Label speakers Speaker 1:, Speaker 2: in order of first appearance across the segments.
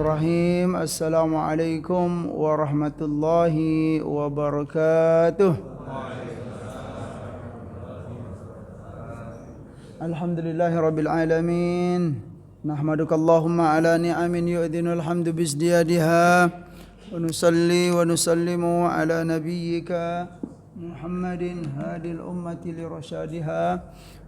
Speaker 1: Bismillahirrahmanirrahim. Assalamualaikum warahmatullahi wabarakatuh. Alhamdulillahirabbil alamin. Nahmaduka Allahumma ala ni'amin yu'dhinul hamdu bizdiyadiha. Wa nusalli wa nusallimu ala nabiyyika Muhammadin hadil ummati lirasyadiha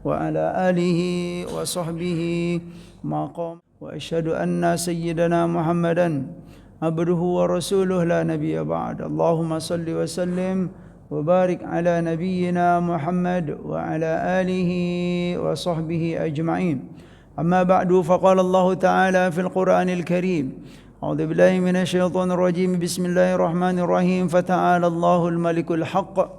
Speaker 1: wa ala alihi wa sahbihi maqam. Wa asyhadu anna sayyidana Muhammadan abduhu wa rasuluhu la nabiyya ba'd. Allahumma salli wa sallim wa barik ala nabiyyina Muhammad wa ala alihi wa sahbihi ajma'in. Amma ba'du, faqala Allah ta'ala fil Qur'anil Karim. A'udzu billahi minasy syaithanir rajim. Bismillahirrahmanirrahim. Fata'ala Allahul malikul haqq.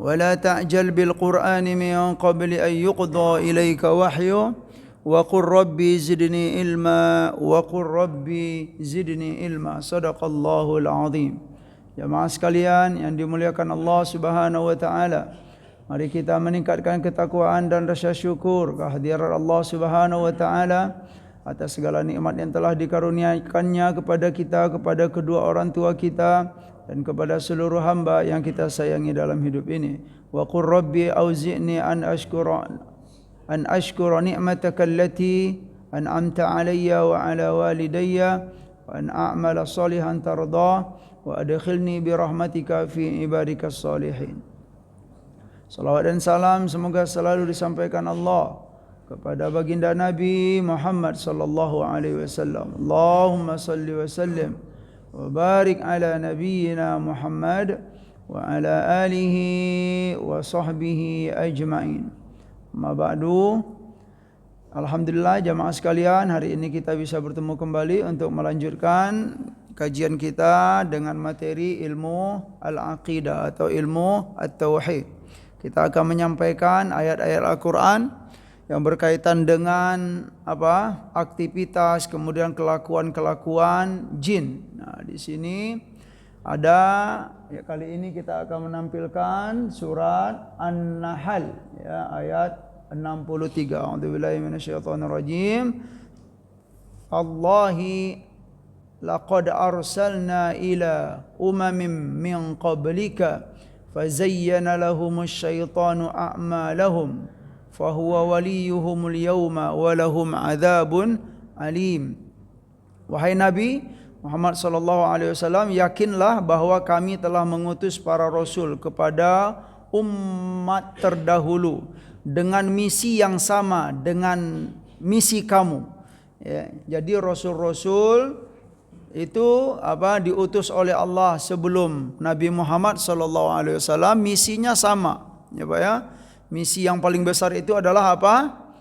Speaker 1: Wa la ta'jal bil Qur'ani min qabli an yuqda ilayka wahyu. Wa qur rabbi zidni ilma wa qur rabbi zidni ilma. Sadaqallahul azim. Jemaah sekalian yang dimuliakan Allah Subhanahu wa taala, mari kita meningkatkan ketakwaan dan rasa syukur kehadiran Allah Subhanahu wa taala atas segala nikmat yang telah dikaruniakannya kepada kita, kepada kedua orang tua kita dan kepada seluruh hamba yang kita sayangi dalam hidup ini. Wa qur rabbi auzi'ni an ashkura ni'mataka allati an'amta alayya wa ala walidayya wa an a'mala salihan tardah wa adkhilni bi rahmatika fi ibadikas salihin. Salawat dan salam semoga selalu disampaikan Allah kepada baginda Nabi Muhammad sallallahu alaihi wasallam. Allahumma salli wa sallim wa barik ala nabiyyina Muhammad wa ala alihi wa sahbihi ajma'in. Ma ba'du. Alhamdulillah jamaah sekalian, hari ini kita bisa bertemu kembali untuk melanjutkan kajian kita dengan materi ilmu al-aqidah atau ilmu at-tauhid. Kita akan menyampaikan ayat-ayat Al-Quran yang berkaitan dengan aktivitas kemudian kelakuan-kelakuan jin. Nah, di sini ada kali ini kita akan menampilkan surat An-Nahl ayat 63. A'udzubillahi minasyaitonir rajim. Allahi laqad arsalna ila umamin min qablika fazayyana lahumusy syaitanu a'malahum fahuwa waliyuhumul yawma wa lahum adzabun alim. Wahai Nabi Muhammad sallallahu alaihi wasallam, yakinlah bahwa kami telah mengutus para rasul kepada umat terdahulu dengan misi yang sama dengan misi kamu. Ya, jadi rasul-rasul itu diutus oleh Allah sebelum Nabi Muhammad sallallahu alaihi wasallam, misinya sama. Ya Pak ya. Misi yang paling besar itu adalah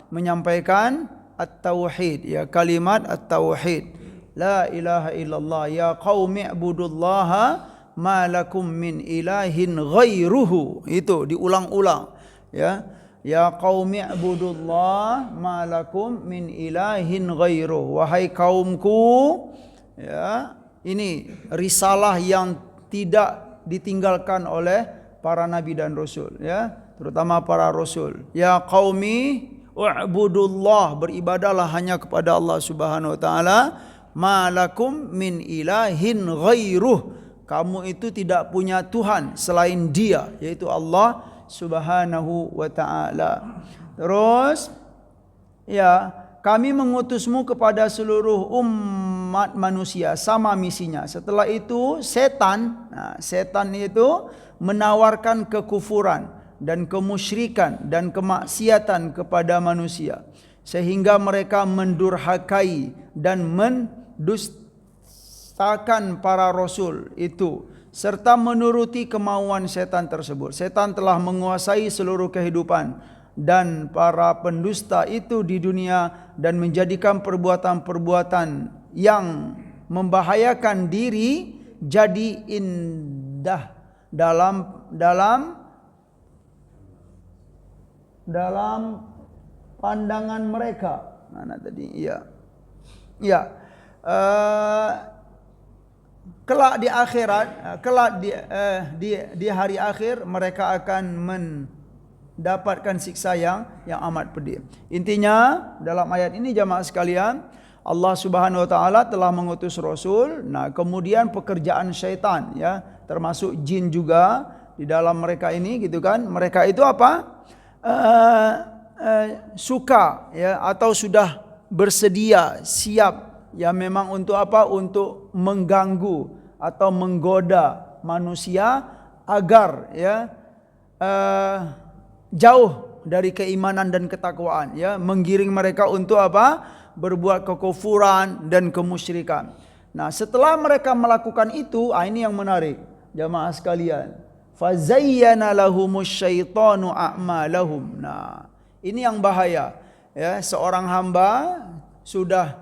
Speaker 1: menyampaikan at-tauhid, ya, kalimat at-tauhid. La ilaha illallah ya qaumi ibudullaha ma lakum min ilahin ghairuhu. Itu diulang-ulang, ya. Ya qaumi ibudullah ma lakum min ilahin ghairuhu. Wahai kaumku, ya, ini risalah yang tidak ditinggalkan oleh para nabi dan rasul, ya, terutama para rasul. Ya qaumi u'budullah, beribadahlah hanya kepada Allah Subhanahu wa taala. Malakum min ilahin ghairuh, kamu itu tidak punya Tuhan selain Dia, yaitu Allah Subhanahu wa taala. Terus, ya, kami mengutusmu kepada seluruh umat manusia, sama misinya. Setelah itu setan, setan itu menawarkan kekufuran dan kemusyrikan dan kemaksiatan kepada manusia, sehingga mereka mendurhakai dan mendustakan para rasul itu serta menuruti kemauan setan tersebut. Setan telah menguasai seluruh kehidupan dan para pendusta itu di dunia dan menjadikan perbuatan-perbuatan yang membahayakan diri jadi indah dalam pandangan mereka. Mana tadi? Ya. Ya. Kelak di akhirat, di hari akhir mereka akan mendapatkan siksa yang amat pedih. Intinya dalam ayat ini jamaah sekalian, Allah Subhanahu wa taala telah mengutus rasul. Nah, kemudian pekerjaan syaitan ya, termasuk jin juga di dalam mereka ini gitu kan. Mereka itu apa? Suka ya, atau sudah bersedia siap ya, memang untuk apa? Untuk mengganggu atau menggoda manusia agar ya jauh dari keimanan dan ketakwaan ya, menggiring mereka untuk apa? Berbuat kekufuran dan kemusyrikan. Nah, setelah mereka melakukan itu, ini yang menarik jamaah sekalian. Fazayyana lahumus syaitanu a'malahum. Nah, ini yang bahaya ya, seorang hamba sudah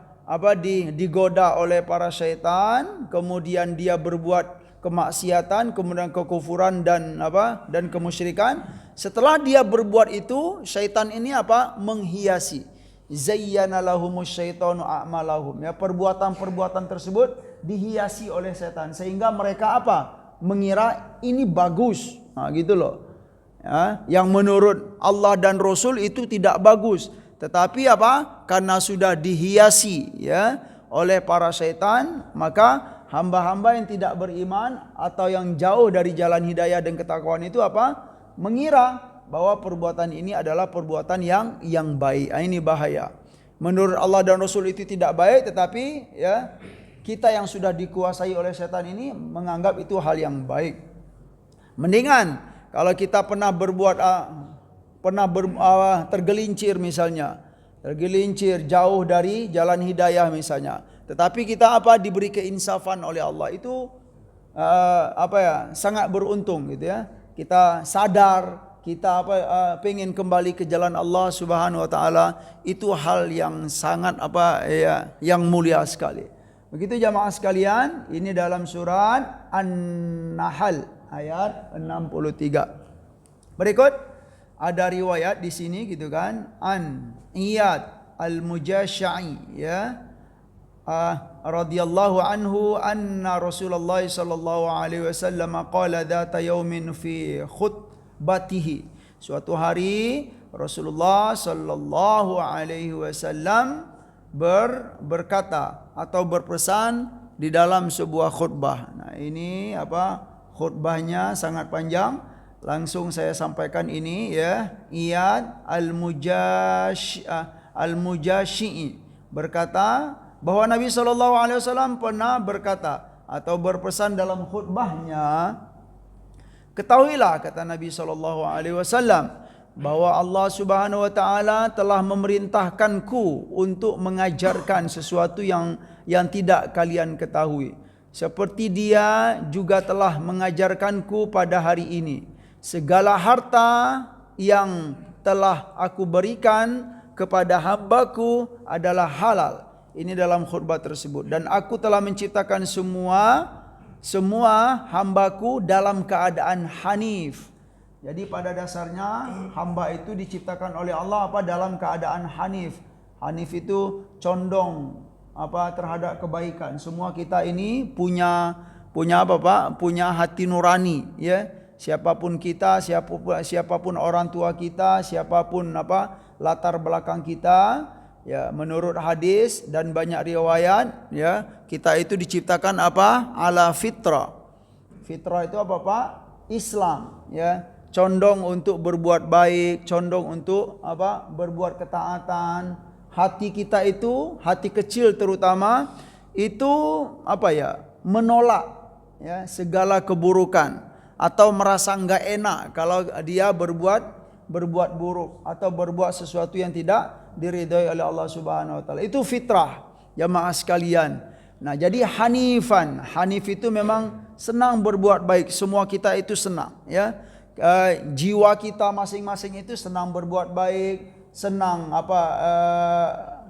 Speaker 1: digoda oleh para syaitan, kemudian dia berbuat kemaksiatan, kemudian kekufuran dan kemusyrikan. Setelah dia berbuat itu, syaitan ini menghiasi. Zayyana lahumus syaitanu a'malahum ya, perbuatan-perbuatan tersebut dihiasi oleh setan sehingga mereka mengira ini bagus. Nah, gitu loh. Ya, yang menurut Allah dan Rasul itu tidak bagus, tetapi karena sudah dihiasi ya oleh para syaitan, maka hamba-hamba yang tidak beriman atau yang jauh dari jalan hidayah dan ketakwaan itu mengira bahwa perbuatan ini adalah perbuatan yang baik. Ini bahaya. Menurut Allah dan Rasul itu tidak baik, tetapi ya kita yang sudah dikuasai oleh setan ini menganggap itu hal yang baik. Mendingan kalau kita pernah tergelincir misalnya, tergelincir jauh dari jalan hidayah misalnya, tetapi kita diberi keinsafan oleh Allah, itu sangat beruntung gitu ya. Kita sadar kita pengen kembali ke jalan Allah Subhanahu wa taala, itu hal yang sangat yang mulia sekali. Begitu jamaah sekalian, ini dalam surat An-Nahl ayat 63. Berikut ada riwayat di sini gitu kan, An Iyad Al-Mujashi'i ya, radhiyallahu anhu anna Rasulullah sallallahu alaihi wasallam qala dzata yaumin fi khutbatihi. Suatu hari Rasulullah sallallahu alaihi wasallam berkata atau berpesan di dalam sebuah khutbah. Nah, ini khutbahnya sangat panjang. Langsung saya sampaikan ini ya. Iyad Al-Mujashi'i berkata bahwa Nabi SAW pernah berkata atau berpesan dalam khutbahnya, ketahuilah kata Nabi SAW bahwa Allah Subhanahu wa taala telah memerintahkanku untuk mengajarkan sesuatu yang tidak kalian ketahui, seperti Dia juga telah mengajarkanku pada hari ini. Segala harta yang telah aku berikan kepada hambaku adalah halal. Ini dalam khutbah tersebut. Dan aku telah menciptakan semua hambaku dalam keadaan hanif. Jadi pada dasarnya hamba itu diciptakan oleh Allah dalam keadaan hanif. Hanif itu condong terhadap kebaikan. Semua kita ini punya hati nurani ya. Siapapun kita, siapapun orang tua kita, siapapun latar belakang kita, ya, menurut hadis dan banyak riwayat ya, kita itu diciptakan ala fitrah. Fitrah itu Islam ya, condong untuk berbuat baik, condong untuk berbuat ketaatan. Hati kita itu, hati kecil terutama itu menolak ya segala keburukan atau merasa enggak enak kalau dia berbuat buruk atau berbuat sesuatu yang tidak diridhai oleh Allah Subhanahu wa taala. Itu fitrah jamaah sekalian. Nah, jadi hanifan, hanif itu memang senang berbuat baik. Semua kita itu senang ya. Jiwa kita masing-masing itu senang berbuat baik, senang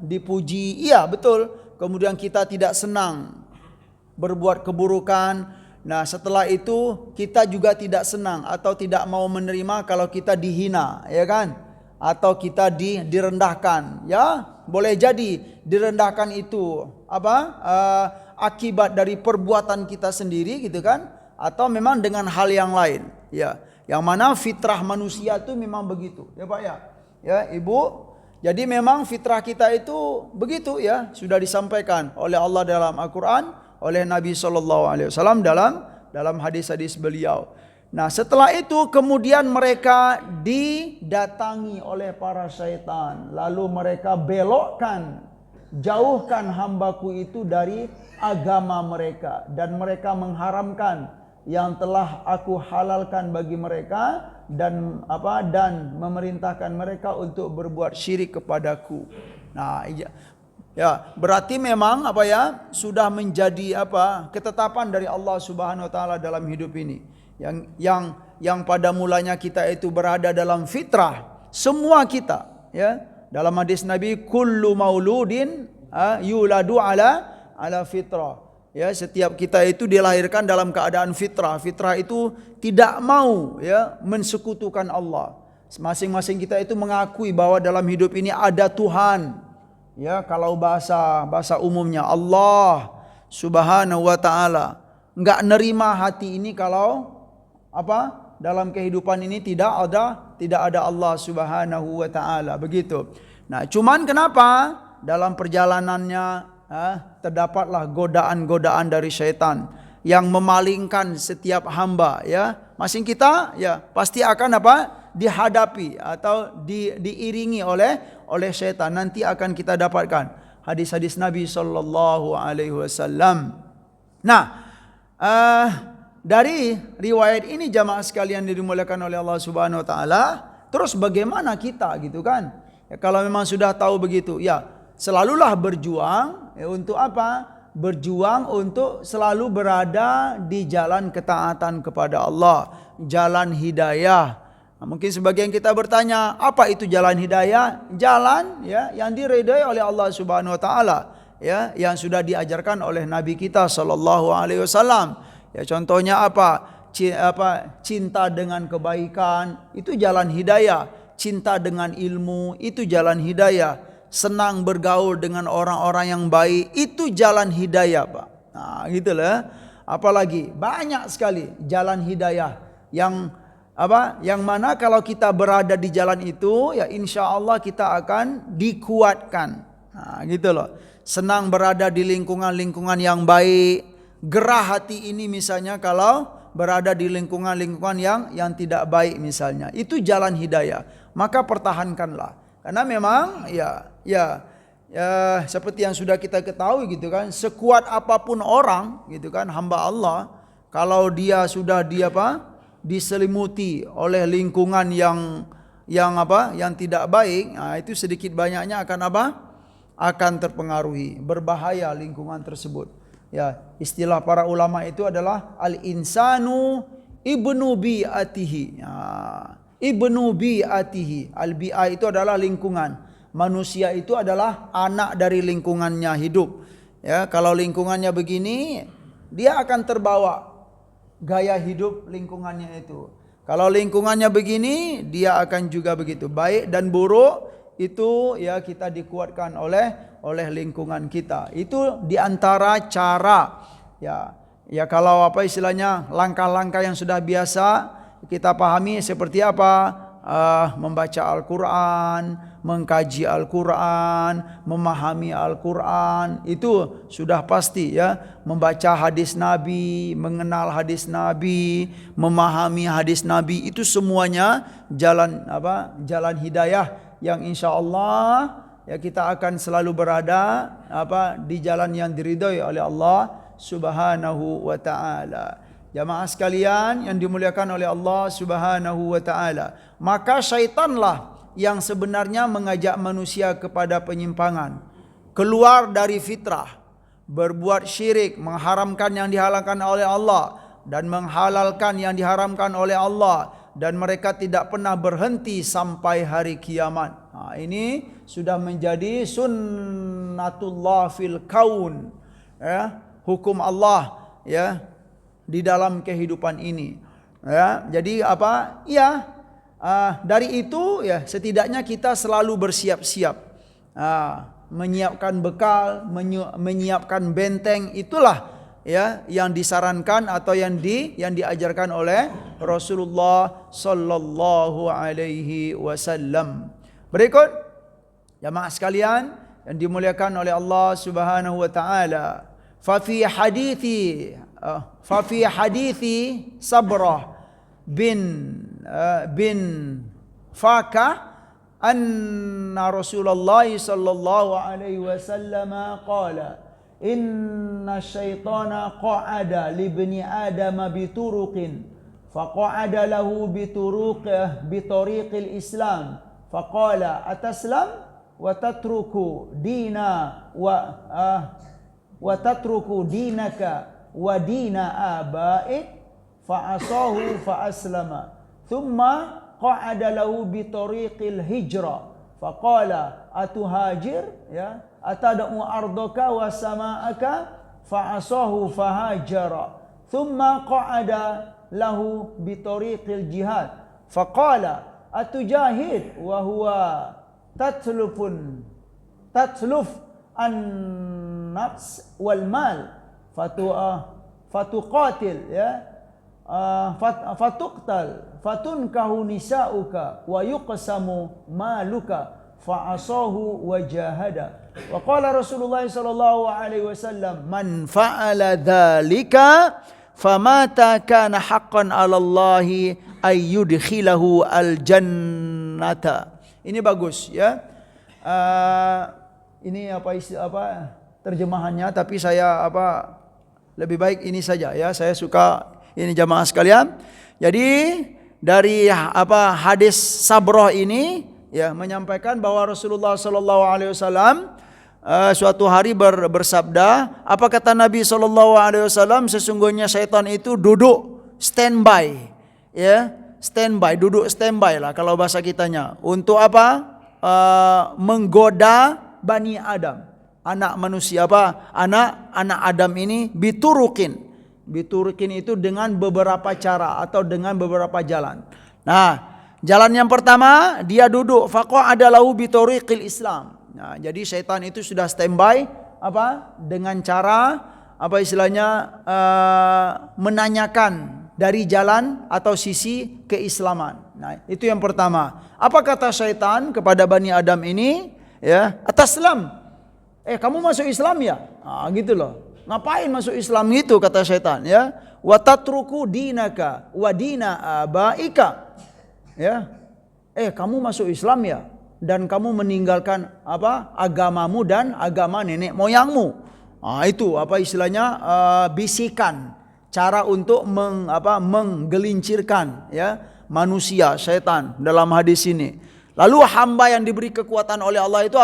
Speaker 1: dipuji. Iya, betul. Kemudian kita tidak senang berbuat keburukan. Nah, setelah itu kita juga tidak senang atau tidak mau menerima kalau kita dihina, ya kan? Atau kita direndahkan, ya. Boleh jadi direndahkan itu akibat dari perbuatan kita sendiri gitu kan, atau memang dengan hal yang lain, ya. Yang mana fitrah manusia itu memang begitu, ya Pak ya. Ya, Ibu. Jadi memang fitrah kita itu begitu ya, sudah disampaikan oleh Allah dalam Al-Quran, oleh Nabi SAW dalam hadis-hadis beliau. Nah setelah itu kemudian mereka didatangi oleh para syaitan. Lalu mereka belokkan, jauhkan hambaku itu dari agama mereka. Dan mereka mengharamkan yang telah aku halalkan bagi mereka. Dan memerintahkan mereka untuk berbuat syirik kepadaku. Nah ya berarti memang sudah menjadi ketetapan dari Allah Subhanahu wa taala dalam hidup ini. Yang pada mulanya kita itu berada dalam fitrah, semua kita ya. Dalam hadis Nabi, kullu mauludin yuladu ala fitrah. Ya, setiap kita itu dilahirkan dalam keadaan fitrah. Fitrah itu tidak mau ya mensekutukan Allah. Masing-masing kita itu mengakui bahwa dalam hidup ini ada Tuhan. Ya, kalau bahasa umumnya Allah Subhanahu wa taala. Enggak nerima hati ini kalau dalam kehidupan ini tidak ada Allah Subhanahu wa taala, begitu. Nah, cuman kenapa dalam perjalanannya terdapatlah godaan-godaan dari syaitan yang memalingkan setiap hamba ya. Masing kita ya pasti akan dihadapi atau diiringi oleh syaitan. Nanti akan kita dapatkan hadis-hadis Nabi sallallahu alaihi wasallam. Nah, dari riwayat ini jamaah sekalian dimuliakan oleh Allah Subhanahu wa taala, terus bagaimana kita gitu kan? Ya, kalau memang sudah tahu begitu, ya selalulah berjuang ya, untuk Berjuang untuk selalu berada di jalan ketaatan kepada Allah, jalan hidayah. Nah, mungkin sebagian kita bertanya, apa itu jalan hidayah? Jalan ya yang diridai oleh Allah Subhanahu wa taala, ya, yang sudah diajarkan oleh Nabi kita sallallahu alaihi wasallam. Ya, contohnya cinta dengan kebaikan itu jalan hidayah, cinta dengan ilmu itu jalan hidayah, senang bergaul dengan orang-orang yang baik itu jalan hidayah, Pak. Nah, gitulah. Apalagi banyak sekali jalan hidayah yang mana kalau kita berada di jalan itu ya insya Allah kita akan dikuatkan. Nah, gitu loh. Senang berada di lingkungan-lingkungan yang baik. Gerah hati ini misalnya kalau berada di lingkungan-lingkungan yang tidak baik misalnya, itu jalan hidayah, maka pertahankanlah. Karena memang ya seperti yang sudah kita ketahui gitu kan, sekuat apapun orang gitu kan, hamba Allah, kalau dia sudah diselimuti oleh lingkungan yang tidak baik, nah itu sedikit banyaknya akan terpengaruhi, berbahaya lingkungan tersebut. Ya, istilah para ulama itu adalah al-insanu ibnu bi'atihi. Ya, ibnu bi'atihi. Al-bi'ah itu adalah lingkungan. Manusia itu adalah anak dari lingkungannya hidup. Ya, kalau lingkungannya begini, dia akan terbawa gaya hidup lingkungannya itu. Kalau lingkungannya begini, dia akan juga begitu. Baik dan buruk itu ya kita dikuatkan oleh lingkungan kita. Itu diantara cara ya kalau istilahnya langkah-langkah yang sudah biasa kita pahami seperti membaca Al-Quran, mengkaji Al-Quran, memahami Al-Quran, itu sudah pasti ya. Membaca hadis Nabi, mengenal hadis Nabi, memahami hadis Nabi, itu semuanya jalan hidayah yang insya Allah ya kita akan selalu berada di jalan yang diridhai oleh Allah Subhanahu wa taala. Jamaah sekalian yang dimuliakan oleh Allah Subhanahu wa taala, maka syaitanlah yang sebenarnya mengajak manusia kepada penyimpangan, keluar dari fitrah, berbuat syirik, mengharamkan yang dihalalkan oleh Allah dan menghalalkan yang diharamkan oleh Allah, dan mereka tidak pernah berhenti sampai hari kiamat. Nah, ini sudah menjadi sunnatullah fil kaun, ya, hukum Allah ya di dalam kehidupan ini. Ya, jadi dari itu ya setidaknya kita selalu bersiap-siap, menyiapkan bekal, menyiapkan benteng. Itulah ya yang disarankan atau yang diajarkan oleh Rasulullah sallallahu alaihi wasallam. Berikut Jamaah sekalian yang dimuliakan oleh Allah Subhanahu wa taala. Fa fi hadithi Sabrah bin Fakah anna Rasulullah sallallahu alaihi wasallam qala inna syaitana qa'ada li ibni adam bituruqin faqa'ada lahu bitariqil islam faqala ataslam wa tatruku dinaka wa dina abaik fa'asahu fa'aslama thumma qa'ada lahu bitariqil hijrah faqala atuhajir ya atad'u ardaka wa sama'aka fa'asahu fahajara thumma qa'ada lahu bitariqil jihad faqala atujahid wa huwa tatluf an-nafs wal mal fatuqatil ya fatuqtal fatunkahu nisa'uka wa yuqsamu maluka fa'asahu wa jahada wa qala Rasulullah sallallahu alaihi wasallam man fa'ala dhalika famata kana haqqan 'ala Allah ay yudkhilahu al-jannata. Ini bagus ya. Ini terjemahannya, tapi saya lebih baik ini saja ya. Saya suka ini jamaah sekalian. Jadi dari hadis Sabrah ini ya menyampaikan bahwa Rasulullah sallallahu alaihi wasallam suatu hari bersabda, apa kata Nabi sallallahu alaihi wasallam, sesungguhnya syaitan itu duduk standby ya, duduk standby lah kalau bahasa kitanya, untuk menggoda Bani Adam, anak manusia anak Adam ini biturukin itu dengan beberapa cara atau dengan beberapa jalan. Nah, jalan yang pertama dia duduk faqa'ada lahu bitariqil Islam. Nah, jadi syaitan itu sudah standby dengan cara menanyakan dari jalan atau sisi keislaman. Nah, itu yang pertama. Apa kata syaitan kepada Bani Adam ini? Ya, ataslam. Kamu masuk Islam ya? Gitu loh. Ngapain masuk Islam itu, kata syaitan ya? Wa tatruku dinaka wa dina abaika. Ya. Kamu masuk Islam ya, dan kamu meninggalkan agamamu dan agama nenek moyangmu. Itu istilahnya bisikan, cara untuk menggelincirkan ya manusia, syaitan dalam hadis ini. Lalu hamba yang diberi kekuatan oleh Allah itu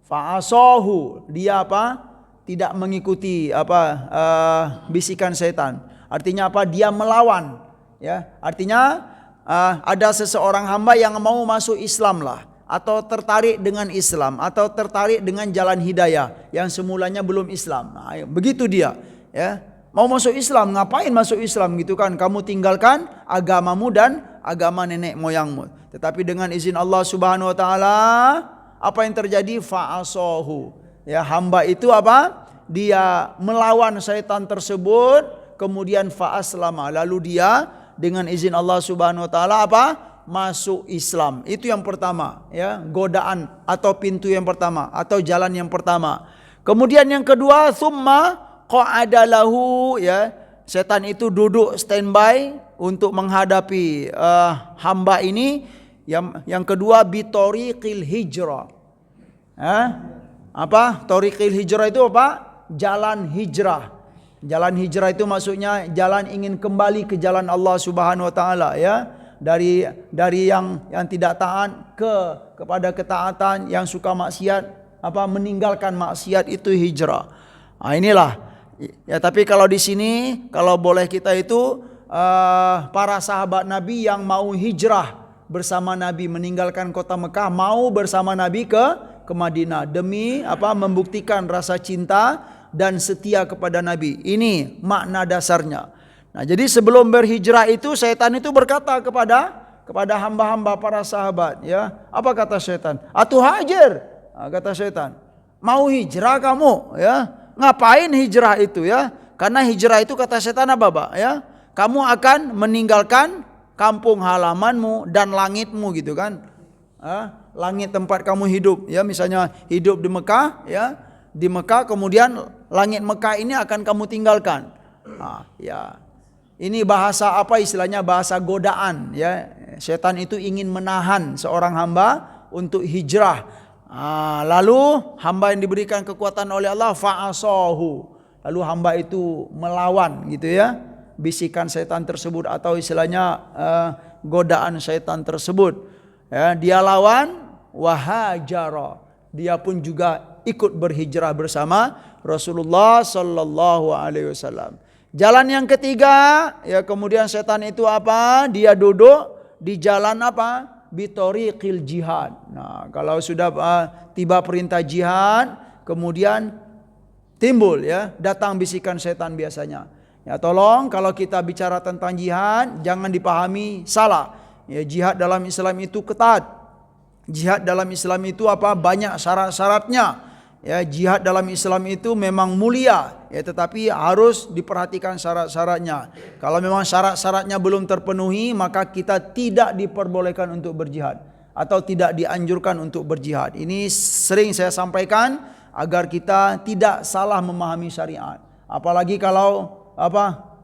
Speaker 1: fa'asahu, dia tidak mengikuti bisikan syaitan. Artinya dia melawan ya. Artinya ada seseorang hamba yang mau masuk Islam lah, atau tertarik dengan Islam, atau tertarik dengan jalan hidayah yang semulanya belum Islam. Begitu dia ya, mau masuk Islam. Ngapain masuk Islam gitu kan? Kamu tinggalkan agamamu dan agama nenek moyangmu. Tetapi dengan izin Allah Subhanahu wa taala, apa yang terjadi? Fa'asahu. Ya, hamba itu dia melawan syaitan tersebut, kemudian fa'aslama, lalu dia dengan izin Allah Subhanahu wa taala masuk Islam. Itu yang pertama ya, godaan atau pintu yang pertama atau jalan yang pertama. Kemudian yang kedua, summa qa'ada lahu ya, setan itu duduk standby untuk menghadapi hamba ini. Yang kedua, bitariqil hijrah. Tariqil hijrah itu jalan hijrah. Jalan hijrah itu maksudnya jalan ingin kembali ke jalan Allah Subhanahu wa taala ya. Dari yang tidak taat kepada ketaatan, yang suka maksiat, meninggalkan maksiat, itu hijrah. Inilah ya. Tapi kalau di sini, kalau boleh kita itu para sahabat Nabi yang mau hijrah bersama Nabi, meninggalkan kota Mekah, mau bersama Nabi ke Madinah demi membuktikan rasa cinta dan setia kepada Nabi. Ini makna dasarnya. Nah, jadi sebelum berhijrah itu, syaitan itu berkata kepada hamba-hamba para sahabat ya. Apa kata syaitan? Atuhajir. Kata syaitan, mau hijrah kamu ya? Ngapain hijrah itu ya? Karena hijrah itu kata syaitan ya? Kamu akan meninggalkan kampung halamanmu dan langitmu gitu kan. langit tempat kamu hidup, ya misalnya hidup di Mekah, ya di Mekah, kemudian langit Mekah ini akan kamu tinggalkan. Ya ini bahasa apa istilahnya, bahasa godaan, ya setan itu ingin menahan seorang hamba untuk hijrah. Lalu hamba yang diberikan kekuatan oleh Allah fa'asahu, lalu hamba itu melawan gitu ya bisikan setan tersebut atau istilahnya godaan setan tersebut, ya, dia lawan, wahajara, dia pun juga ikut berhijrah bersama Rasulullah sallallahu alaihi wasallam. Jalan yang ketiga, ya kemudian setan itu apa? Dia duduk di jalan apa? Bitoriqil jihad. Nah, kalau sudah tiba perintah jihad, kemudian timbul, ya, datang bisikan setan biasanya. Ya tolong kalau kita bicara tentang jihad jangan dipahami salah. Ya, jihad dalam Islam itu ketat. Jihad dalam Islam itu apa? Banyak syarat-syaratnya. Ya, jihad dalam Islam itu memang mulia, ya, tetapi harus diperhatikan syarat-syaratnya. Kalau memang syarat-syaratnya belum terpenuhi, maka kita tidak diperbolehkan untuk berjihad atau tidak dianjurkan untuk berjihad. Ini sering saya sampaikan agar kita tidak salah memahami syariat. Apalagi kalau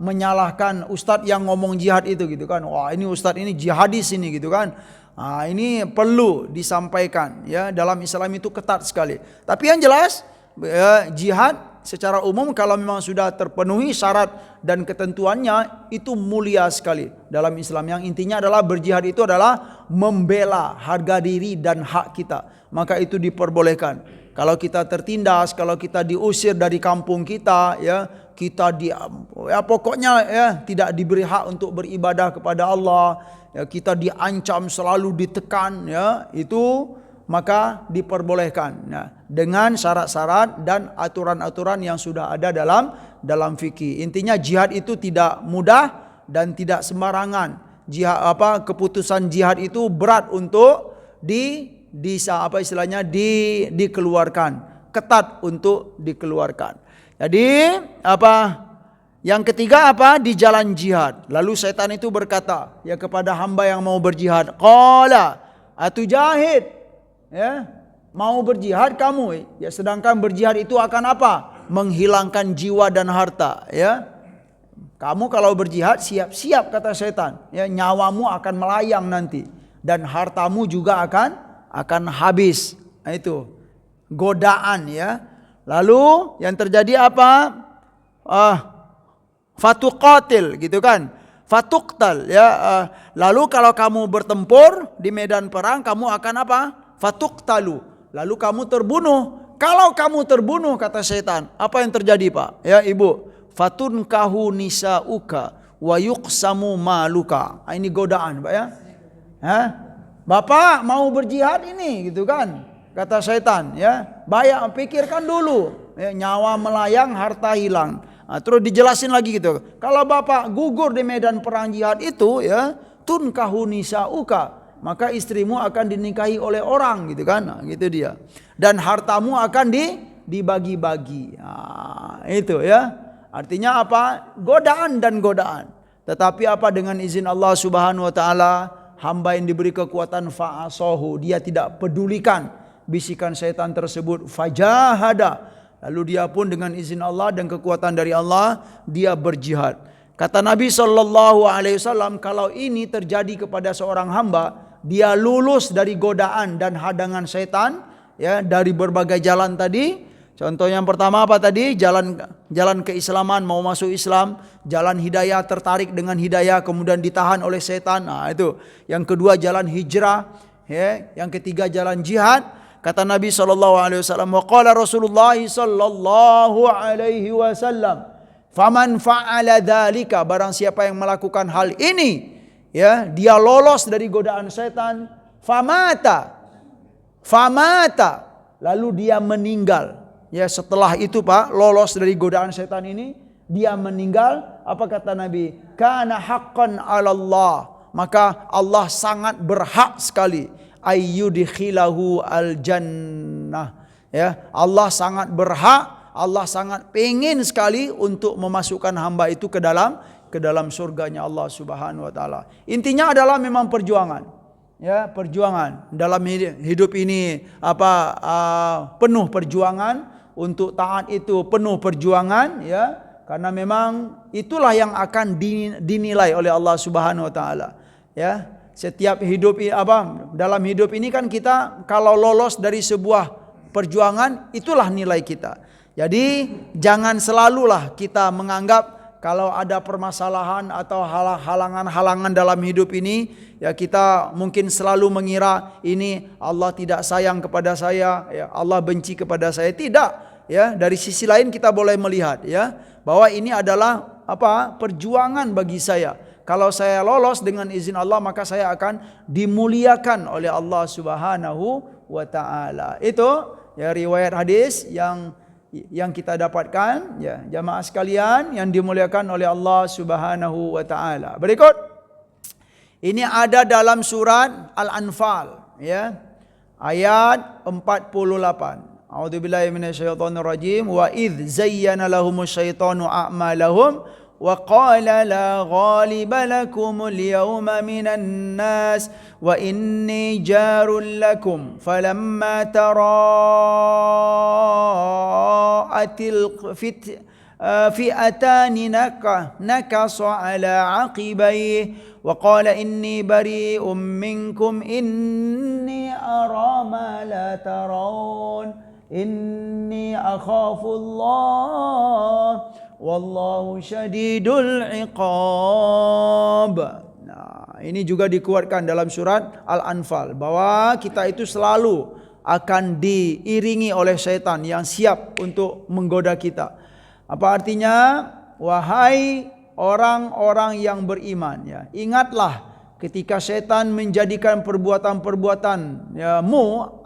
Speaker 1: menyalahkan ustadz yang ngomong jihad itu gitu kan. Wah, ini ustadz ini jihadis ini gitu kan. Ini perlu disampaikan, ya, dalam Islam itu ketat sekali. Tapi yang jelas jihad secara umum kalau memang sudah terpenuhi syarat dan ketentuannya itu mulia sekali dalam Islam. Yang intinya adalah berjihad itu adalah membela harga diri dan hak kita, maka itu diperbolehkan. Kalau kita tertindas, kalau kita diusir dari kampung kita, ya kita pokoknya ya tidak diberi hak untuk beribadah kepada Allah, ya, kita diancam, selalu ditekan, ya, itu maka diperbolehkan, ya, dengan syarat-syarat dan aturan-aturan yang sudah ada dalam fikih. Intinya jihad itu tidak mudah dan tidak sembarangan. Jihad keputusan jihad itu berat untuk dikeluarkan, ketat untuk dikeluarkan. Jadi yang ketiga di jalan jihad. Lalu setan itu berkata, ya, kepada hamba yang mau berjihad, qala atujahid, ya, mau berjihad kamu, ya, sedangkan berjihad itu akan apa? Menghilangkan jiwa dan harta, ya. Kamu kalau berjihad siap-siap, kata setan, ya, nyawamu akan melayang nanti dan hartamu juga akan habis. Nah, itu godaan, ya. Lalu yang terjadi apa? Fatuqatil, gitu kan, fatuqtal, ya. Lalu kalau kamu bertempur di medan perang, kamu akan apa? Fatuqtalu, lalu kamu terbunuh. Kalau kamu terbunuh, kata setan, apa yang terjadi, Pak? Ya, Ibu, fatunkahu nisauka wa yuqsamu maluka. Ini godaan, Pak, ya. Bapak mau berjihad ini, gitu kan, kata setan, ya. Bayar, pikirkan dulu, ya, nyawa melayang, harta hilang. Terus dijelasin lagi gitu. Kalau bapak gugur di medan perang jihad itu, ya, tunkahu nisauka, maka istrimu akan dinikahi oleh orang, gitu kan. Gitu dia. Dan hartamu akan dibagi-bagi. Itu, ya. Artinya apa? Godaan dan godaan. Tetapi dengan izin Allah Subhanahu wa taala, hamba yang diberi kekuatan fa'asahu, dia tidak pedulikan bisikan setan tersebut, fajahada. Lalu dia pun dengan izin Allah dan kekuatan dari Allah, dia berjihad. Kata Nabi SAW, kalau ini terjadi kepada seorang hamba, dia lulus dari godaan dan hadangan setan, ya, dari berbagai jalan tadi. Contoh yang pertama apa tadi? Jalan keislaman, mau masuk Islam. Jalan hidayah, tertarik dengan hidayah, kemudian ditahan oleh setan. Itu. Yang kedua jalan hijrah, ya. Yang ketiga jalan jihad. Kata Nabi SAW, wa qala Rasulullah SAW, faman fa'ala dzalika, barang siapa yang melakukan hal ini, ya, dia lolos dari godaan setan, famata, lalu dia meninggal. Ya, setelah itu, Pak, lolos dari godaan setan ini, dia meninggal. Apa kata Nabi? Kana haqqan 'ala Allah, maka Allah sangat berhak sekali ayyudkhilahu al-jannah, ya. Allah sangat berhak, Allah sangat pengen sekali untuk memasukkan hamba itu ke dalam surganya Allah Subhanahu wa taala. Intinya adalah memang perjuangan. ya, perjuangan dalam hidup ini penuh perjuangan. Untuk taat itu penuh perjuangan, ya, karena memang itulah yang akan dinilai oleh Allah Subhanahu wa taala, ya. Setiap hidup dalam hidup ini kan kita kalau lolos dari sebuah perjuangan, itulah nilai kita. Jadi jangan selalulah kita menganggap kalau ada permasalahan atau halangan-halangan dalam hidup ini, ya, kita mungkin selalu mengira ini Allah tidak sayang kepada saya, ya, Allah benci kepada saya. Tidak, ya. Dari sisi lain kita boleh melihat, ya, bahwa ini adalah perjuangan bagi saya. Kalau saya lolos dengan izin Allah, maka saya akan dimuliakan oleh Allah Subhanahu wa taala. Itu, ya, riwayat hadis yang kita dapatkan, ya, jamaah sekalian yang dimuliakan oleh Allah Subhanahu wa taala. Berikut ini ada dalam surat Al-Anfal, ya, ayat 48. A'udzubillahi minasyaitonir rajim. Wa idz zayyana lahumus syaitanu a'malahum wa qala la ghaliba lakumul yawma minan nas wa inni jarul lakum falamma tara'atil fi'atani nakasa ala aqibayhi wa qala inni bari'um minkum inni ara ma la tarawun inni akhafullah wallahu syadidul iqab. Nah, ini juga dikuatkan dalam surat Al-Anfal bahwa kita itu selalu akan diiringi oleh syaitan yang siap untuk menggoda kita. Apa artinya? Wahai orang-orang yang beriman, ya, ingatlah ketika syaitan menjadikan perbuatan-perbuatan, ya,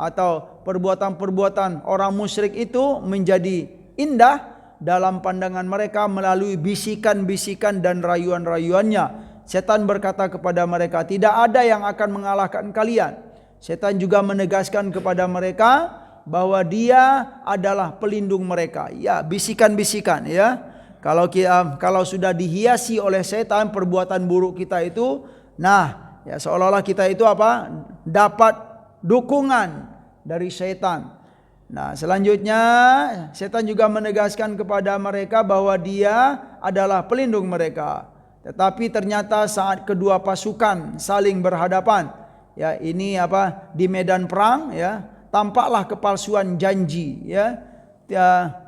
Speaker 1: atau perbuatan-perbuatan orang musyrik itu menjadi indah dalam pandangan mereka melalui bisikan-bisikan dan rayuan-rayuannya. Setan berkata kepada mereka, tidak ada yang akan mengalahkan kalian. Setan juga menegaskan kepada mereka bahwa dia adalah pelindung mereka. Ya, bisikan-bisikan, ya. Kalau sudah dihiasi oleh setan perbuatan buruk kita itu, nah, ya, seolah-olah kita itu dapat dukungan dari setan. Nah, selanjutnya setan juga menegaskan kepada mereka bahwa dia adalah pelindung mereka. Tetapi ternyata saat kedua pasukan saling berhadapan, ya, ini di medan perang, ya, tampaklah kepalsuan janji, ya,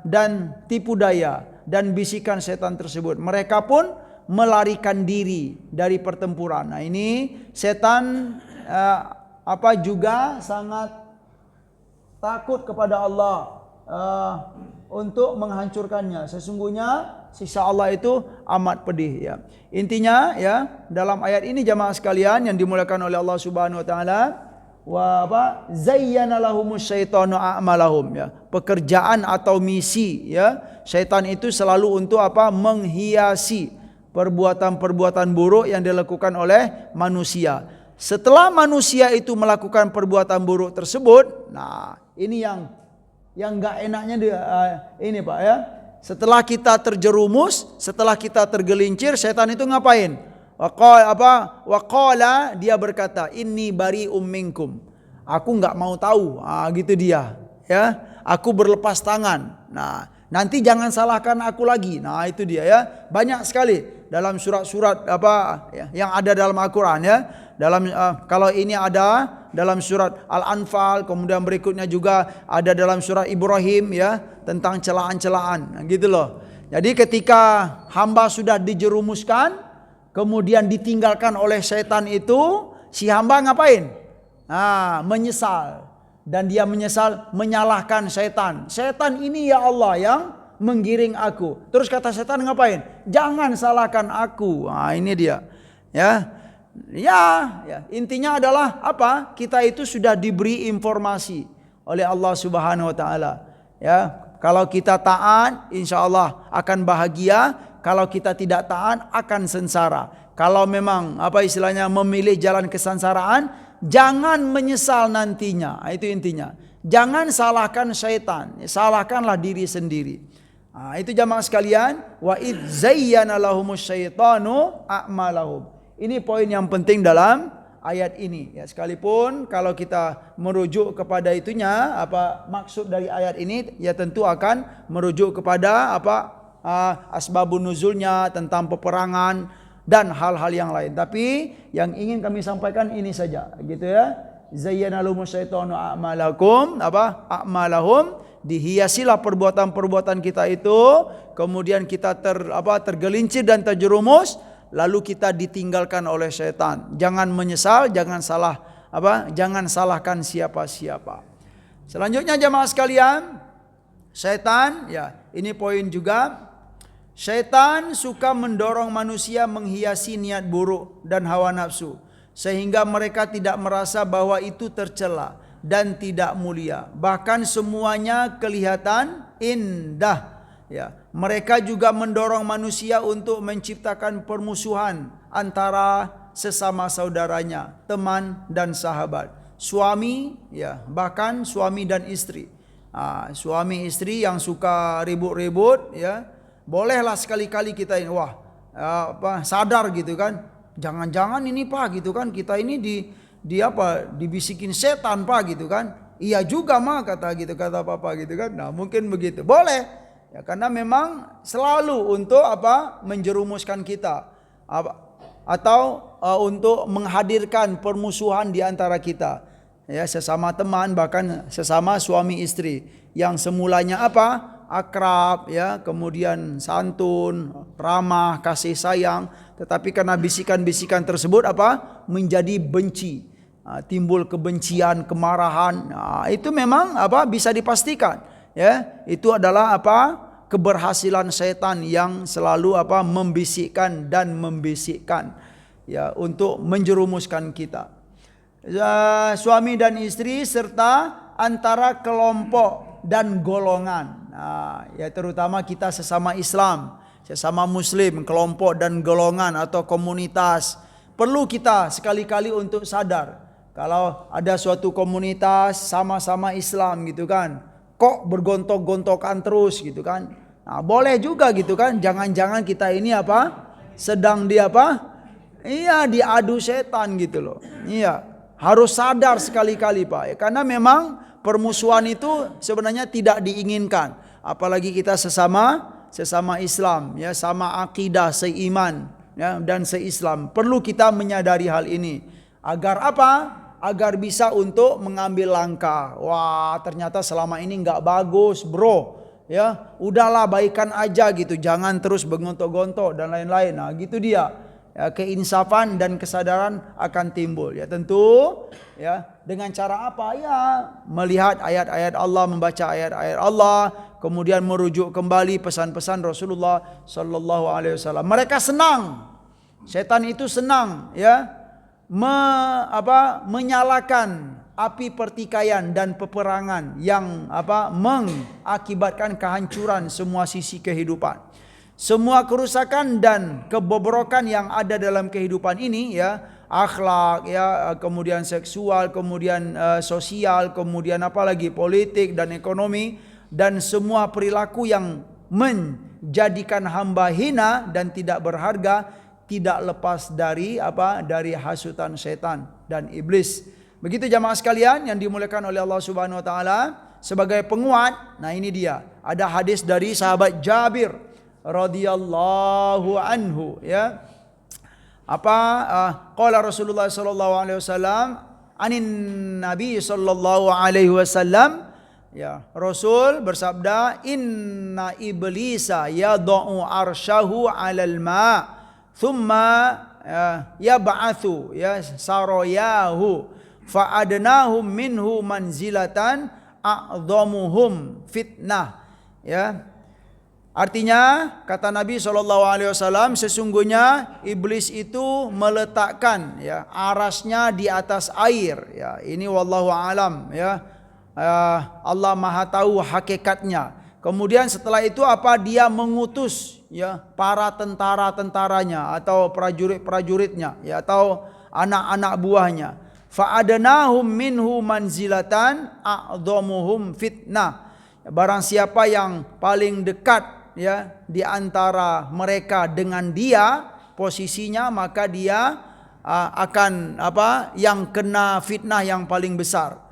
Speaker 1: dan tipu daya dan bisikan setan tersebut. Mereka pun melarikan diri dari pertempuran. Nah, ini setan juga sangat takut kepada Allah untuk menghancurkannya. Sesungguhnya siksa Allah itu amat pedih, ya. Intinya, ya, dalam ayat ini jamaah sekalian yang dimuliakan oleh Allah Subhanahu wa taala, zayyana lahumus syaitanu a'malahum, ya. Pekerjaan atau misi, ya, syaitan itu selalu untuk menghiasi perbuatan-perbuatan buruk yang dilakukan oleh manusia. Setelah manusia itu melakukan perbuatan buruk tersebut, nah, ini yang enggak enaknya ini, Pak, ya. Setelah kita terjerumus, setelah kita tergelincir, setan itu ngapain? Waqala, dia berkata, inni bari'um minkum. Aku enggak mau tahu. Gitu dia, ya. Aku berlepas tangan. Nah, nanti jangan salahkan aku lagi. Nah, itu dia, ya. Banyak sekali dalam surat-surat yang ada dalam Al-Qur'an, ya. Kalau ini ada dalam surat Al-Anfal, kemudian berikutnya juga ada dalam surat Ibrahim, ya, tentang celaan-celaan, gitu loh. Jadi ketika hamba sudah dijerumuskan, kemudian ditinggalkan oleh setan itu, si hamba ngapain? Menyesal. Dan dia menyesal menyalahkan setan. Setan ini, ya Allah, yang menggiring aku. Terus kata setan ngapain? Jangan salahkan aku. Ini dia, ya. Ya, intinya adalah kita itu sudah diberi informasi oleh Allah Subhanahu wa taala, ya. Kalau kita taat, insya Allah akan bahagia. Kalau kita tidak taat, akan sengsara. Kalau memang istilahnya memilih jalan kesengsaraan, jangan menyesal nantinya. Itu intinya. Jangan salahkan syaitan, salahkanlah diri sendiri. Itu jamaah sekalian, wa idz zayyana lahumus syaitanu a'malahum. Ini poin yang penting dalam ayat ini ya, sekalipun kalau kita merujuk kepada itunya apa maksud dari ayat ini ya tentu akan merujuk kepada asbabun nuzulnya tentang peperangan dan hal-hal yang lain. Tapi yang ingin kami sampaikan ini saja gitu ya. Zayyana lahumus syaitanu a'malakum a'malahum, dihiasilah perbuatan-perbuatan kita itu, kemudian kita tergelincir dan terjerumus, lalu kita ditinggalkan oleh syaitan. Jangan menyesal, jangan salahkan siapa-siapa. Selanjutnya jamaah sekalian, syaitan ya, ini poin juga. Syaitan suka mendorong manusia menghiasi niat buruk dan hawa nafsu sehingga mereka tidak merasa bahwa itu tercela dan tidak mulia. Bahkan semuanya kelihatan indah. Ya, mereka juga mendorong manusia untuk menciptakan permusuhan antara sesama saudaranya, teman dan sahabat, suami, ya, bahkan suami dan istri. Suami istri yang suka ribut-ribut, ya, bolehlah sekali-kali kita ini, sadar gitu kan, jangan-jangan ini Pak gitu kan, kita ini dibisikin setan Pak gitu kan. Iya juga mah kata papa gitu kan. Nah mungkin begitu, boleh ya, karena memang selalu untuk menjerumuskan kita atau untuk menghadirkan permusuhan di antara kita ya, sesama teman, bahkan sesama suami istri yang semulanya akrab ya, kemudian santun, ramah, kasih sayang, tetapi karena bisikan-bisikan tersebut menjadi benci, timbul kebencian, kemarahan. Itu memang bisa dipastikan ya, itu adalah keberhasilan setan yang selalu membisikkan dan membisikkan ya untuk menjerumuskan kita. Suami dan istri serta antara kelompok dan golongan. Ya terutama kita sesama Islam, sesama Muslim, kelompok dan golongan atau komunitas. Perlu kita sekali-kali untuk sadar kalau ada suatu komunitas sama-sama Islam gitu kan, kok bergontok-gontokan terus gitu kan. Nah, boleh juga gitu kan, jangan-jangan kita ini sedang diadu setan gitu loh. Iya. Harus sadar sekali-kali Pak ya, karena memang permusuhan itu sebenarnya tidak diinginkan, apalagi kita sesama Islam ya, sama akidah, seiman ya, dan seislam. Perlu kita menyadari hal ini agar agar bisa untuk mengambil langkah. Wah ternyata selama ini nggak bagus bro ya, udahlah baikan aja gitu, jangan terus bergontok-gontok dan lain-lain. Nah gitu dia ya, keinsafan dan kesadaran akan timbul ya, tentu ya dengan cara ya, melihat ayat-ayat Allah, membaca ayat-ayat Allah, kemudian merujuk kembali pesan-pesan Rasulullah sallallahu alaihi wasallam. Mereka senang, setan itu senang ya, menyalakan api pertikaian dan peperangan yang mengakibatkan kehancuran semua sisi kehidupan. Semua kerusakan dan kebobrokan yang ada dalam kehidupan ini ya, akhlak ya, kemudian seksual, kemudian sosial, kemudian apalagi politik dan ekonomi, dan semua perilaku yang menjadikan hamba hina dan tidak berharga, tidak lepas dari hasutan setan dan iblis. Begitu jamaah sekalian yang dimuliakan oleh Allah Subhanahu wa taala. Sebagai penguat, nah ini dia, ada hadis dari sahabat Jabir radhiyallahu anhu ya, qala Rasulullah sallallahu alaihi wasallam anin Nabi sallallahu alaihi wasallam ya, Rasul bersabda, inna iblisa yad'u arsyahu 'alal ma' thumma yab'atsu ya sarayahu fa adnahum minhu manzilatan a'dhamuhum fitnah ya. Artinya kata Nabi SAW, sesungguhnya iblis itu meletakkan ya arasnya di atas air ya. Ini wallahu alam ya, Allah maha tahu hakikatnya. Kemudian setelah itu dia mengutus ya para tentara-tentaranya atau prajurit-prajuritnya ya, atau anak-anak buahnya. Fa'adanahum minhu manzilatan a'dhamuhum fitnah. Barang siapa yang paling dekat ya di antara mereka dengan dia posisinya, maka dia akan yang kena fitnah yang paling besar.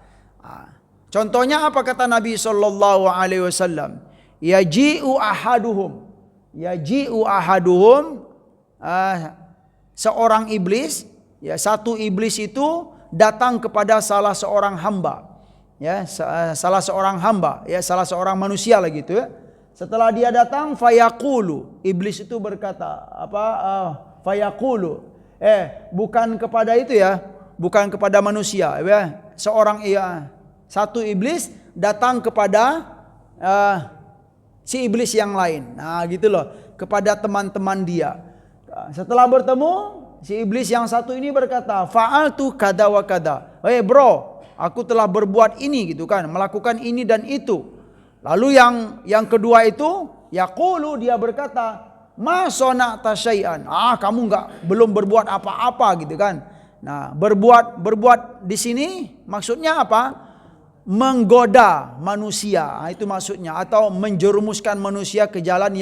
Speaker 1: Contohnya apa kata Nabi sallallahu alaihi wasallam? Yaji'u ahaduhum seorang iblis, ya, satu iblis itu datang kepada salah seorang hamba, ya, salah seorang manusia lah gitu ya. Setelah dia datang, fayaqulu, iblis itu berkata fayaqulu, bukan kepada itu ya, bukan kepada manusia ya. Satu iblis datang kepada si iblis yang lain. Nah, gitu loh, kepada teman-teman dia. Setelah bertemu, si iblis yang satu ini berkata, fa'altu kada wa kada. Bro, aku telah berbuat ini gitu kan, melakukan ini dan itu. Lalu yang kedua itu, yaqulu, dia berkata, ma sona'ta syai'an. Kamu belum berbuat apa-apa gitu kan. Nah, berbuat di sini maksudnya apa? Menggoda manusia, itu maksudnya, atau menjerumuskan manusia ke jalan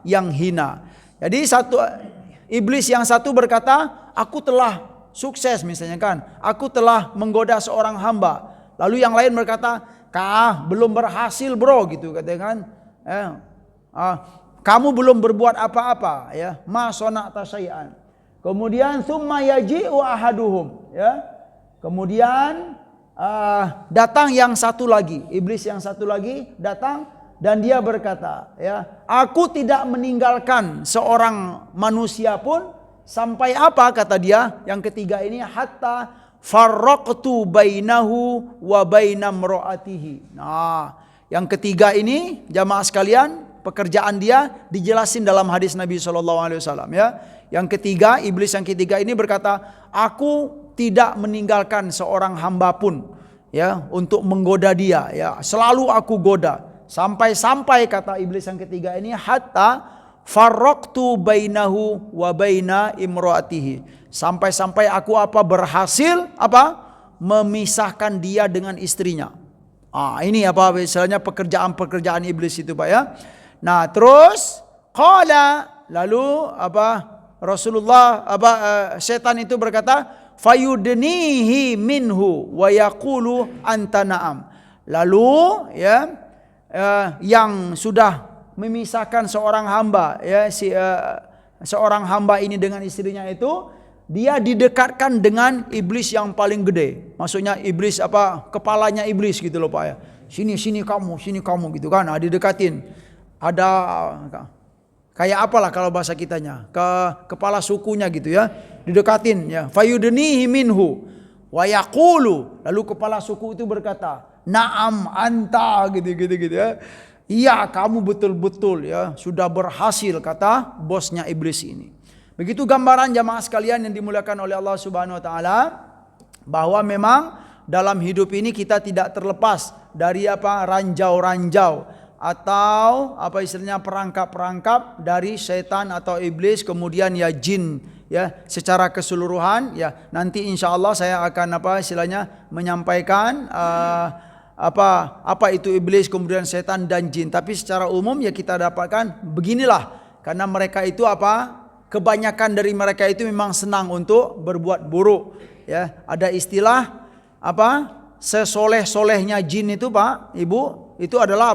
Speaker 1: yang hina. Jadi iblis yang satu berkata, aku telah sukses misalnya kan, aku telah menggoda seorang hamba. Lalu yang lain berkata, belum berhasil bro gitu katanya kan. Kamu belum berbuat apa-apa ya, ma sona'ta syai'an. Kemudian summa yaji'u ahaduhum, ya. Kemudian datang yang satu lagi, iblis yang satu lagi datang dan dia berkata, ya, aku tidak meninggalkan seorang manusia pun sampai apa kata dia yang ketiga ini, hatta farraqtu bainahu wa baina imraatihi. Nah, yang ketiga ini jamaah sekalian, pekerjaan dia dijelasin dalam hadis Nabi SAW ya. Yang ketiga, iblis yang ketiga ini berkata, aku tidak meninggalkan seorang hamba pun ya untuk menggoda dia ya. Selalu aku goda. Sampai kata iblis yang ketiga ini, hatta farraqtu bainahu wa baina imraatihi. Sampai aku berhasil memisahkan dia dengan istrinya. Ini istilahnya pekerjaan iblis itu Pak ya. Nah, terus qala, lalu Rasulullah setan itu berkata, fayudnihi minhu wa yaqulu anta na'am. Lalu ya yang sudah memisahkan seorang hamba ya, seorang hamba ini dengan istrinya itu, dia didekatkan dengan iblis yang paling gede. Maksudnya iblis kepalanya iblis gitu loh Pak ya. Sini kamu gitu kan. Didekatin. Ada kayak apalah kalau bahasa kitanya, kepala sukunya gitu ya, didekatin ya. Fayudnihi minhu wa yaqulu, lalu kepala suku itu berkata, na'am anta gitu ya. Iya, kamu betul-betul ya sudah berhasil, kata bosnya iblis ini. Begitu gambaran jamaah sekalian yang dimuliakan oleh Allah Subhanahu wa taala, bahwa memang dalam hidup ini kita tidak terlepas dari ranjau-ranjau atau istilahnya perangkap-perangkap dari setan atau iblis, kemudian ya jin ya secara keseluruhan ya. Nanti insyaallah saya akan istilahnya menyampaikan apa itu iblis, kemudian setan dan jin. Tapi secara umum ya kita dapatkan beginilah, karena mereka itu kebanyakan dari mereka itu memang senang untuk berbuat buruk ya. Ada istilah sesoleh-solehnya jin itu Pak Ibu, itu adalah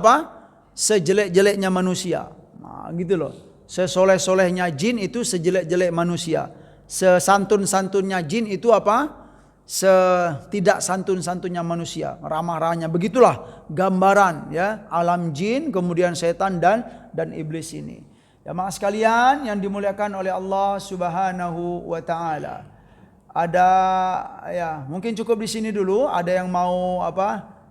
Speaker 1: sejelek-jeleknya manusia. Nah, gitu loh. Sesoleh-solehnya jin itu sejelek-jelek manusia. Sesantun-santunnya jin itu setidak santun-santunnya manusia, ramah-ramahnya. Begitulah gambaran ya alam jin, kemudian setan dan iblis ini. Jamaah sekalian yang dimuliakan oleh Allah Subhanahu wa taala. Ada ya, mungkin cukup di sini dulu. Ada yang mau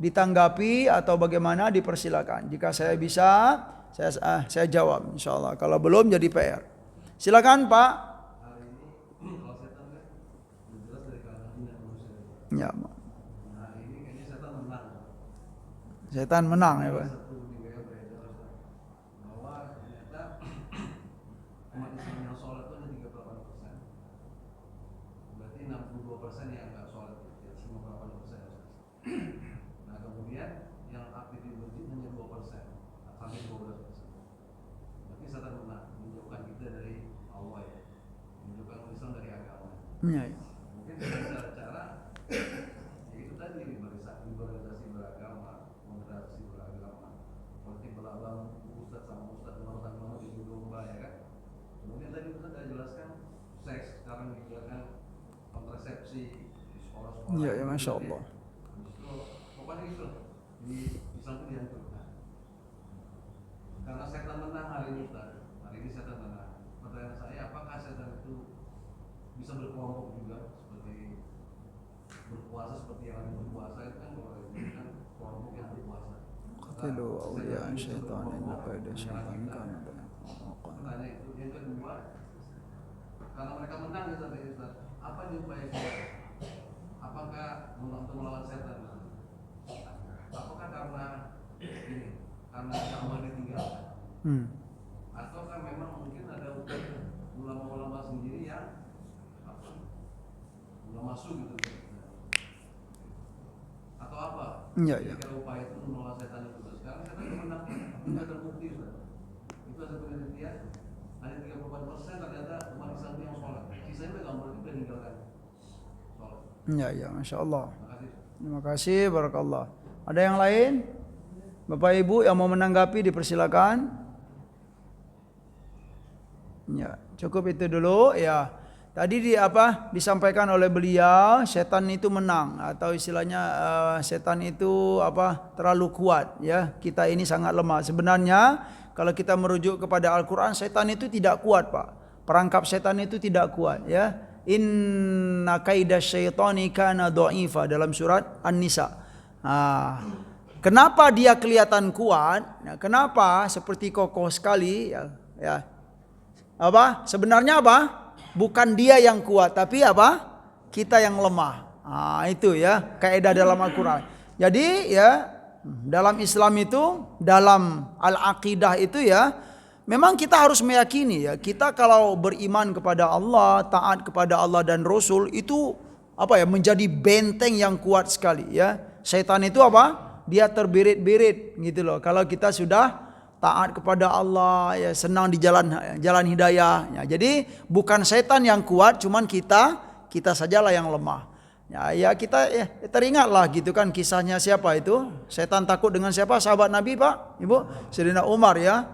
Speaker 1: ditanggapi atau bagaimana, dipersilakan. Jika saya bisa, saya jawab insyaallah. Kalau belum jadi PR. Silakan Pak. Ya. Setan menang ya Pak. Ya.
Speaker 2: sama Ustaz Muhammad di Domba ya kan. Kemudian tadi Ustaz sudah jelaskan seks, sekarang dijelaskan kontrasepsi di sekolah-sekolah.
Speaker 1: Iya, ya Masya Allah.
Speaker 2: Justru pokoknya itu di Islam itu dihancurkan. Karena setan menang hari ini Ustaz. Hari ini setan menang. Pertanyaan saya, apakah setan itu bisa berkelompok juga seperti berpuasa seperti yang lain berpuasa itu kan kalau ini kan kelompok yang berpuasa.
Speaker 1: Qatilu awliya syaitan inna kaida syaitan kana
Speaker 2: Pertanyaan itu yang kedua, karena mereka menang ya Ustaz, apa nih upaya kita? Apakah untuk melawan setan? Apakah karena ini? Karena agama ditinggalkan? Ataukah memang mungkin ada ulama-ulama sendiri yang ulama gitu? Atau apa?
Speaker 1: Iya, iya.
Speaker 2: Kira upaya itu menolak setan itu. Sekarang setan itu menang, tidak terbukti Ustaz. Itu ada penelitian, hanya 34% ternyata umat Islam yang sholat. Sisanya nggak mau juga meninggalkan sholat.
Speaker 1: Iya, ya Masya Allah.
Speaker 2: Terima kasih.
Speaker 1: Terima kasih, barakallah. Ada yang lain? Bapak Ibu yang mau menanggapi dipersilakan. Ya, cukup itu dulu ya. Tadi disampaikan oleh beliau, setan itu menang atau istilahnya setan itu terlalu kuat ya. Kita ini sangat lemah. Sebenarnya kalau kita merujuk kepada Al-Qur'an, setan itu tidak kuat, Pak. Perangkap setan itu tidak kuat ya. Inna kaidasyaitani kana dha'ifa dalam surat An-Nisa. Kenapa dia kelihatan kuat? Nah, kenapa seperti kokoh sekali ya. Sebenarnya bukan dia yang kuat, tapi kita yang lemah. Itu ya kaidah dalam Al-Qur'an. Jadi ya dalam Islam itu, dalam al-aqidah itu ya, memang kita harus meyakini ya, kita kalau beriman kepada Allah, taat kepada Allah dan Rasul itu menjadi benteng yang kuat sekali ya. Setan itu dia terbirit-birit gitu loh. Kalau kita sudah taat kepada Allah ya, senang di jalan hidayah ya. Jadi bukan setan yang kuat, cuman kita sajalah yang lemah. Ya kita teringatlah gitu kan kisahnya siapa itu? Setan takut dengan siapa? Sahabat Nabi, Pak, Ibu, Sayyidina Umar ya.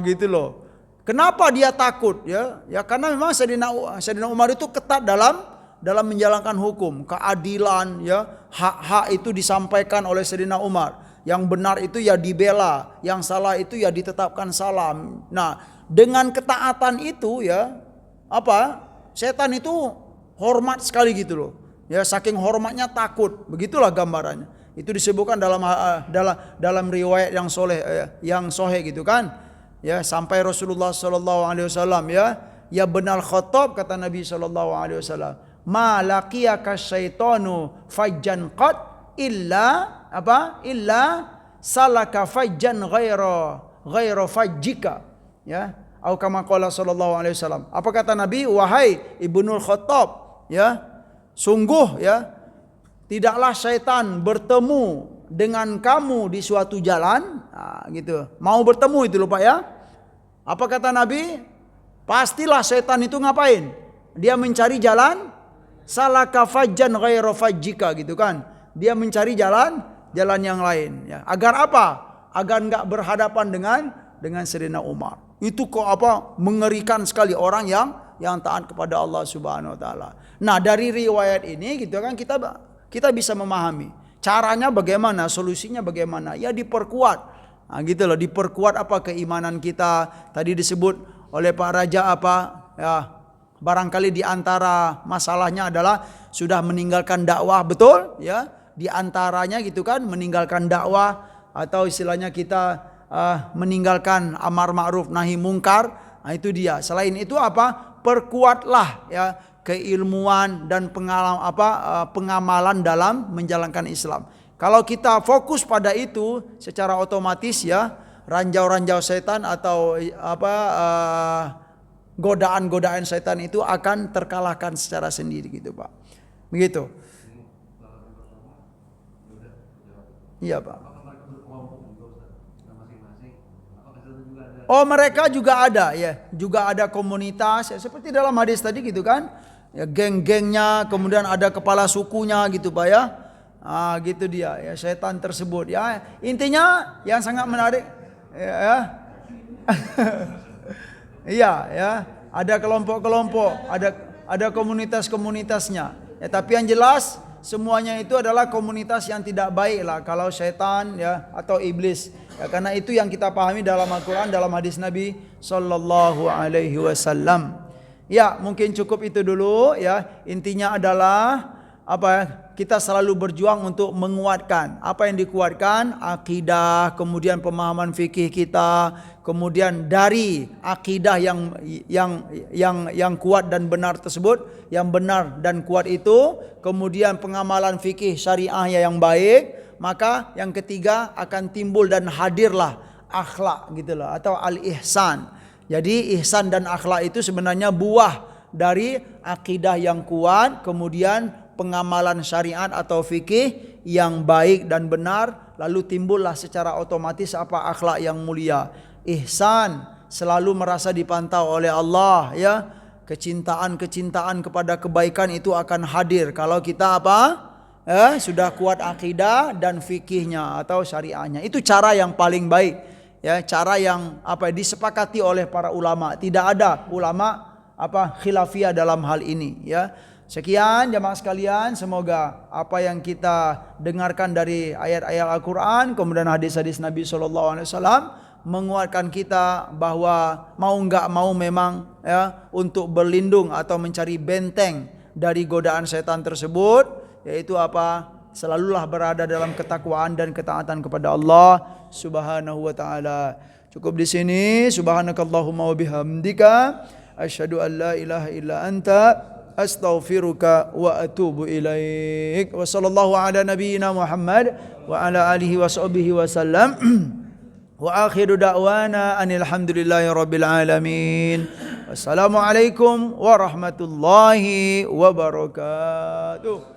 Speaker 1: Gitu loh. Kenapa dia takut ya? Ya karena memang Sayyidina Umar itu ketat dalam menjalankan hukum, keadilan ya. Hak-hak itu disampaikan oleh Sayyidina Umar. Yang benar itu ya dibela, yang salah itu ya ditetapkan salah. Nah, dengan ketaatan itu ya, setan itu hormat sekali gitu loh. Ya saking hormatnya takut, begitulah gambarannya. Itu disebutkan dalam riwayat yang sahih gitu kan. Ya sampai Rasulullah sallallahu alaihi wasallam ya benar Khattab kata Nabi sallallahu alaihi wasallam, "Ma laqiyaka syaitanu fajjan qad illa salaka fajjan ghaira fajjika." Ya, atau kama qala sallallahu alaihi wasallam. Apa kata Nabi? Wahai Ibnul Khattab, ya, sungguh ya, tidaklah syaitan bertemu dengan kamu di suatu jalan, gitu. Mau bertemu itu lupa ya. Apa kata Nabi? Pastilah syaitan itu ngapain? Dia mencari jalan salaka fajjan ghaira fajjika gitu kan. Dia mencari jalan yang lain ya. Agar apa? Agar enggak berhadapan dengan Sayyidina Umar. Itu kok mengerikan sekali orang yang taat kepada Allah Subhanahu wa taala. Nah, dari riwayat ini gitu kan kita bisa memahami caranya bagaimana, solusinya bagaimana. Ya diperkuat. Nah, gitu loh, diperkuat keimanan kita. Tadi disebut oleh Pak Raja ya, barangkali di antara masalahnya adalah sudah meninggalkan dakwah, betul ya. Di antaranya gitu kan, meninggalkan dakwah atau istilahnya kita meninggalkan amar ma'ruf nahi mungkar. Nah, itu dia. Selain itu perkuatlah ya keilmuan dan pengamalan dalam menjalankan Islam. Kalau kita fokus pada itu, secara otomatis ya ranjau-ranjau setan atau godaan-godaan setan itu akan terkalahkan secara sendiri gitu, Pak. Begitu. Iya, Pak. Oh, mereka juga ada ya, juga ada komunitas ya, seperti dalam hadis tadi gitu kan. Ya, geng-gengnya, kemudian ada kepala sukunya gitu, Pak ya. Gitu dia ya, setan tersebut ya. Intinya yang sangat menarik ya, Iya, ya. Ada kelompok-kelompok, ada komunitas-komunitasnya. Ya, tapi yang jelas semuanya itu adalah komunitas yang tidak baik lah kalau syaitan ya atau iblis. Ya, karena itu yang kita pahami dalam Al-Qur'an, dalam hadis Nabi sallallahu alaihi wasallam. Ya, mungkin cukup itu dulu ya. Intinya adalah kita selalu berjuang untuk menguatkan. Apa yang dikuatkan? Akidah, kemudian pemahaman fikih kita, kemudian dari akidah yang kuat dan benar tersebut, yang benar dan kuat itu, kemudian pengamalan fikih syariahnya yang baik, maka yang ketiga akan timbul dan hadirlah akhlak gitu loh, atau al-ihsan. Jadi ihsan dan akhlak itu sebenarnya buah dari akidah yang kuat, kemudian pengamalan syariat atau fikih yang baik dan benar, lalu timbullah secara otomatis akhlak yang mulia. Ihsan, selalu merasa dipantau oleh Allah ya. Kecintaan kepada kebaikan itu akan hadir kalau kita sudah kuat akidah dan fikihnya atau syariahnya. Itu cara yang paling baik ya, cara yang disepakati oleh para ulama. Tidak ada ulama khilafiyah dalam hal ini ya. Sekian jamaah sekalian, semoga apa yang kita dengarkan dari ayat-ayat Al-Quran, kemudian hadis-hadis Nabi SAW menguatkan kita bahwa mau nggak mau memang ya untuk berlindung atau mencari benteng dari godaan setan tersebut, yaitu selalulah berada dalam ketakwaan dan ketaatan kepada Allah Subhanahu wa taala. Cukup di sini. Subhanakallahumma wa bihamdika asyhadu an la ilaha illa anta astaghfiruka wa atubu ilaik. Wa sallallahu ala nabiyyina Muhammad wa ala alihi wa sahbihi wa sallam. Wa akhiru da'wana anil hamdulillahi rabbil alamin. Wassalamualaikum warahmatullahi wabarakatuh.